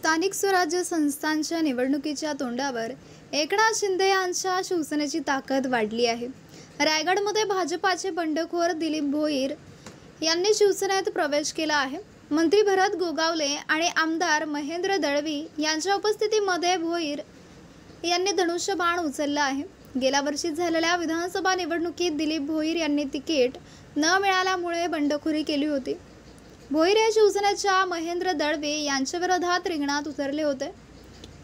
स्थानिक स्वराज्य संस्थांच्या निवडणुकीच्या तोंडावर एकनाथ शिंदे यांच्या शिवसेनेची ताकद वाढली आहे। रायगडमध्ये भाजपाचे बंडखोर दिलीप भोईर यांनी शिवसेनेत प्रवेश केला आहे। मंत्री भरत गोगावले आणि आमदार महेंद्र दळवी यांच्या उपस्थितीमध्ये भोईर यांनी धनुष्यबाण उचलला आहे। गेल्या वर्षी झालेल्या विधानसभा निवडणुकीत दिलीप भोईर यांनी तिकीट न मिळाल्यामुळे बंडखोरी केली होती। भोईर हे शिवसेनेच्या महेंद्र दळवी यांच्या विरोधात रिंगणात उतरले होते।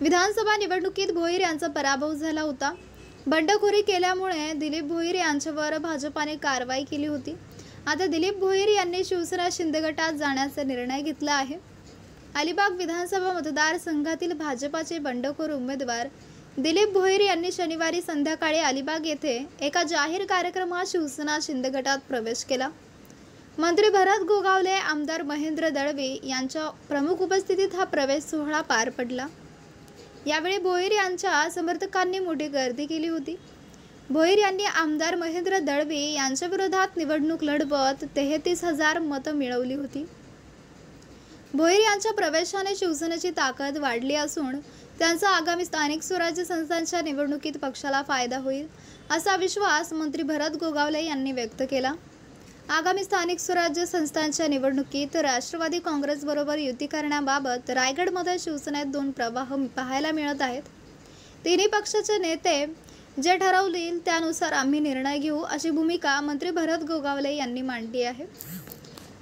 विधानसभा निवडणुकीत भोईर यांचा पराभव झाला होता। बंडखोरी केल्यामुळे दिलीप भोईर यांच्यावर भाजपाने कारवाई केली होती। आता दिलीप भोईर यांनी शिवसेना शिंदे गटात जाण्याचा निर्णय घेतला आहे। अलिबाग विधानसभा मतदारसंघातील भाजपाचे बंडखोर उमेदवार दिलीप भोईर यांनी शनिवारी संध्याकाळी अलिबाग येथे एका जाहीर कार्यक्रमात शिवसेना शिंदे गटात प्रवेश केला। मंत्री भरत गोगावले, आमदार महेंद्र दळवी यांच्या प्रमुख उपस्थितीत हा प्रवेश सोहळा पार पडला। यावेळी भोईर यांच्या समर्थकांनी मोठी गर्दी केली होती। भोईर यांनी आमदार महेंद्र दळवी यांच्या विरोधात निवडणूक लढवत 33,000 मतं मिळवली होती। भोईर यांच्या प्रवेशाने शिवसेनेची ताकद वाढली असून त्यांचा आगामी स्थानिक स्वराज्य संस्थांच्या निवडणुकीत पक्षाला फायदा होईल असा विश्वास मंत्री भरत गोगावले यांनी व्यक्त केला। आगामी स्थानिक स्वराज्य संस्थांच्या निवडणुकीत राष्ट्रवादी काँग्रेसबरोबर युती करण्याबाबत रायगडमध्ये शिवसेनेत दोन प्रवाह पाहायला मिळत आहेत। तिन्ही पक्षाचे नेते जे ठरवतील त्यानुसार आम्ही निर्णय घेऊ अशी भूमिका मंत्री भरत गोगावले यांनी मांडली आहे।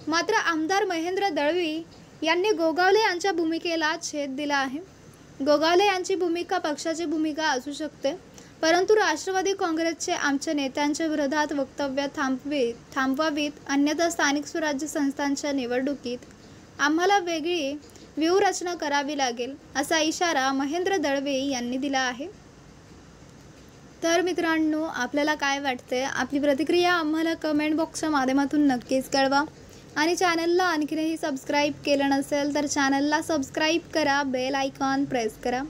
मात्र आमदार महेंद्र दळवी यांनी गोगावले यांच्या भूमिकेला छेद दिला आहे। गोगावले यांची भूमिका पक्षाची भूमिका असू शकते, परंतु राष्ट्रवादी काँग्रेसचे आमच्या नेत्यांच्या विरोधात वक्तव्य थांबवावीत, अन्यथा स्थानिक स्वराज्य संस्थांच्या निवडणुकीत आम्हाला वेगळी व्यूहरचना करावी लागेल असा इशारा महेंद्र दळवी यांनी दिला आहे। तर मित्रांनो, आपल्याला काय वाटते? आपली प्रतिक्रिया आम्हाला कमेंट बॉक्सच्या माध्यमातून नक्कीच कळवा आणि चॅनलला आणखीनही सबस्क्राईब केलं नसेल तर चॅनलला सबस्क्राईब करा, बेल आयकॉन प्रेस करा।